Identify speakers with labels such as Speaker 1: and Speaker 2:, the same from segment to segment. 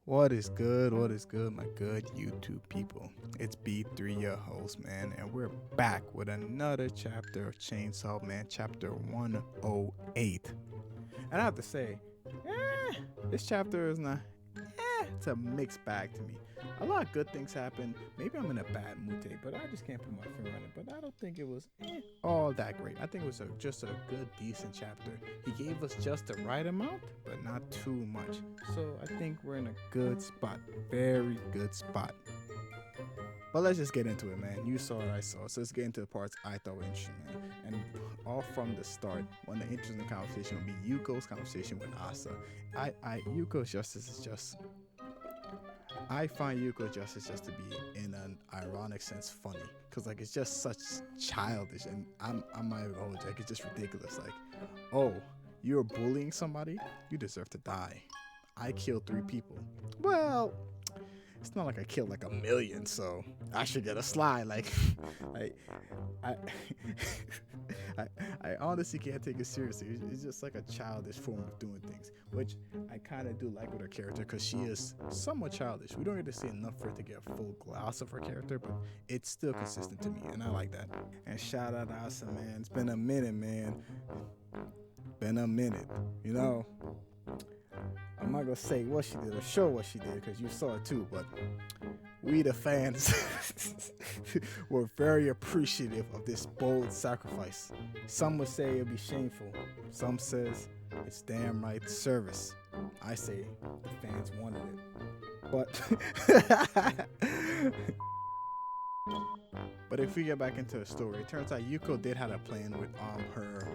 Speaker 1: What is good? What is good, my good YouTube people? It's B3, your host, man, and we're back with another chapter of Chainsaw Man, chapter 108. And I have to say, this chapter is not, it's a mixed bag to me. A lot of good things happen. Maybe I'm in a bad mood today, but I just can't put my finger on it. But I don't think it was all that great. I think it was just a good, decent chapter. He gave us just the right amount, but not too much. So I think we're in a good spot. Very good spot. But let's just get into it, man. You saw what I saw. So let's get into the parts I thought were interesting, man. And all from the start, one of the interesting conversation would be Yuko's conversation with Asa. Yuko's justice is just, I find Yuko Justice just to be, in an ironic sense, funny, cause like it's just such childish, and I'm not even gonna hold you, like it's just ridiculous. Like, oh, you're bullying somebody, you deserve to die. I killed 3 people. Well, it's not like I killed like 1,000,000, so I should get a slide. Like, I, I, I honestly can't take it seriously. It's just like a childish form of doing things, which I kind of do like with her character, because she is somewhat childish. We don't get to see enough for it to get a full gloss of her character, but it's still consistent to me, and I like that. And shout out to Asa, man. It's been a minute, man. Been a minute, you know. I'm not gonna say what she did or show what she did, because you saw it too, but we the fans were very appreciative of this bold sacrifice. Some would say it'd be shameful. Some says it's damn right service. I say the fans wanted it. But if we get back into the story, it turns out Yuko did have a plan with her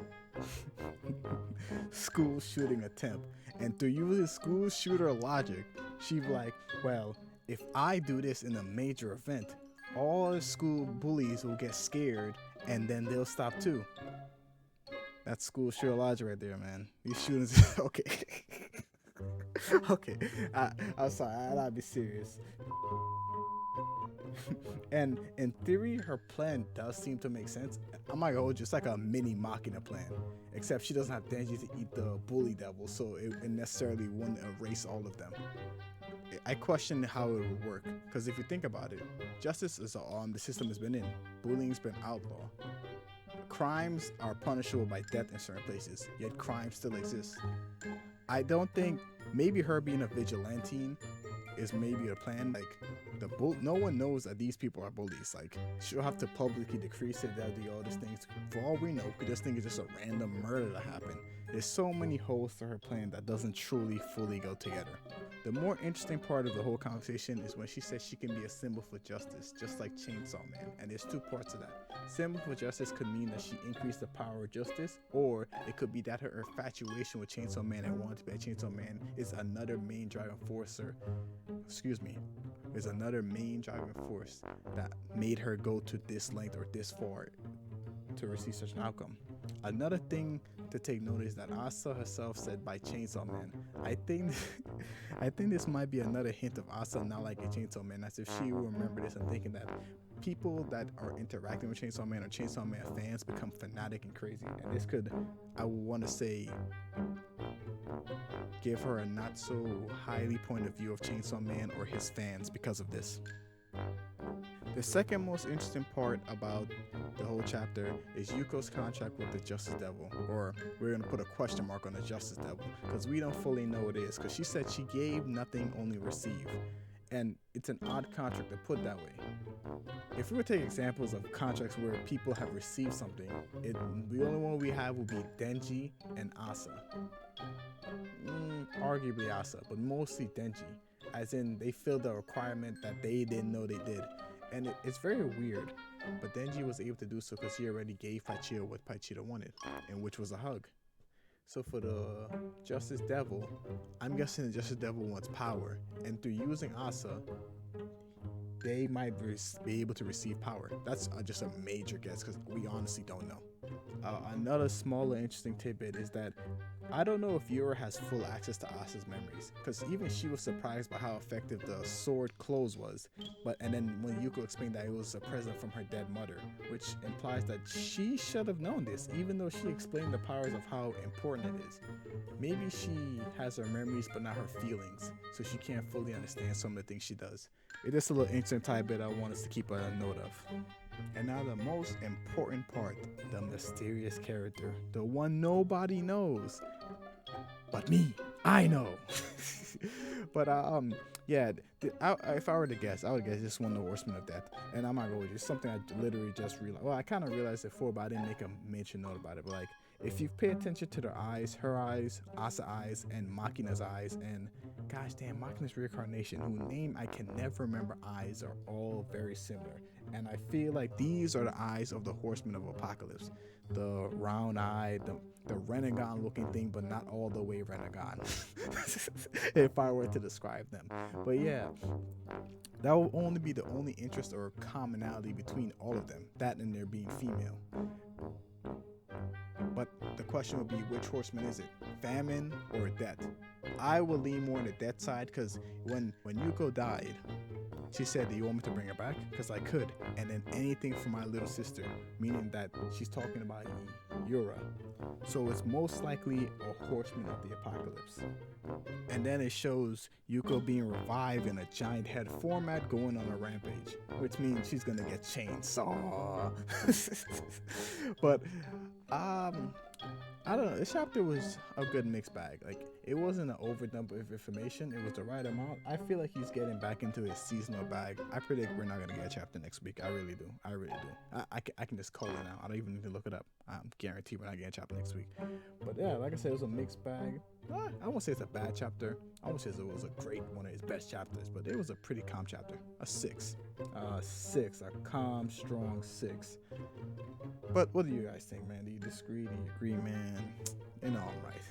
Speaker 1: school shooting attempt. And through using school shooter logic, she's like, well, if I do this in a major event, all the school bullies will get scared and then they'll stop too. That's school shooter logic right there, man. These shootings, okay. Okay, I'm sorry, I gotta be serious. And in theory, her plan does seem to make sense. I'm not gonna hold you, it's like a mini Machina plan. Except she doesn't have Denji to eat the bully devil, so it necessarily wouldn't erase all of them. I question how it would work, because if you think about it, justice is the system has been in. Bullying's been outlawed. Crimes are punishable by death in certain places, yet crime still exists. I don't think, maybe her being a vigilante is maybe a plan. Like, no one knows that these people are bullies. Like, she'll have to publicly decrease it, that'll do all these things. For all we know, we just think it's just a random murder that happened. There's so many holes to her plan that doesn't truly fully go together. The more interesting part of the whole conversation is when she says she can be a symbol for justice, just like Chainsaw Man. And there's 2 parts of that. Symbol for justice could mean that she increased the power of justice, or it could be that her infatuation with Chainsaw Man and wanting to be a Chainsaw Man is another main driving force, is another main driving force that made her go to this length or this far to receive such an outcome. Another thing to take note is that Asa herself said by Chainsaw Man. I think this might be another hint of Asa not liking Chainsaw Man, as if she will remember this and thinking that people that are interacting with Chainsaw Man or Chainsaw Man fans become fanatic and crazy. And this could, I would want to say, give her a not so highly point of view of Chainsaw Man or his fans because of this. The second most interesting part about the whole chapter is Yuko's contract with the Justice Devil, or we're going to put a question mark on the Justice Devil, because we don't fully know what it is, because she said she gave nothing, only received. And it's an odd contract to put that way. If we were to take examples of contracts where people have received something, the only one we have would be Denji and Asa. Arguably Asa, but mostly Denji, as in they filled the requirement that they didn't know they did. And it's very weird, but Denji was able to do so because he already gave Paichida what Paichida wanted, and which was a hug. So for the Justice Devil, I'm guessing the Justice Devil wants power, and through using Asa, they might be able to receive power. That's just a major guess, because we honestly don't know. another smaller interesting tidbit is that I don't know if Yura has full access to Asa's memories, because even she was surprised by how effective the sword close was. And then when Yuko explained that it was a present from her dead mother, which implies that she should have known this, even though she explained the powers of how important it is. Maybe she has her memories but not her feelings, so she can't fully understand some of the things she does. It's just a little interesting tidbit I want us to keep a note of. And now the most important part, the mysterious character, the one nobody knows, but me, I know. But yeah, if I were to guess, I would guess just one of the Horsemen of Death. And I'm not gonna go with you. It's something I literally just realized. Well, I kind of realized it before, but I didn't make a mention note about it. But like, if you pay attention to their eyes, her eyes, Asa eyes, and Makina's eyes, and gosh damn, Makina's reincarnation, whose name I can never remember, eyes are all very similar. And I feel like these are the eyes of the Horsemen of Apocalypse. The round eye, the Renegon looking thing, but not all the way Renegon. If I were to describe them. But yeah, that will only be the only interest or commonality between all of them, that and their being female. But the question would be, which horseman is it? Famine or death? I would lean more on the death side, because when Yuko died, she said, "Do you want me to bring her back? Because I could. And then anything for my little sister," meaning that she's talking about Yura. So it's most likely a horseman of the apocalypse. And then it shows Yuko being revived in a giant head format going on a rampage, which means she's gonna get chainsaw. But I don't know. This chapter was a good mixed bag. Like, it wasn't an overdump of information. It was the right amount. I feel like he's getting back into his seasonal bag. I predict we're not gonna get a chapter next week. I really do. I really do. I can just call it now. I don't even need to look it up. I'm guaranteed we're not getting a chapter next week. But yeah, like I said, it was a mixed bag. I won't say it's a bad chapter. I won't say it was a great, one of his best chapters, but it was a pretty calm chapter. A 6. A calm, strong 6. But what do you guys think, man? Do you disagree? Do you agree, man? And all right.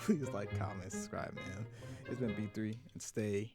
Speaker 1: Please like, comment, subscribe, man. It's been B3, and stay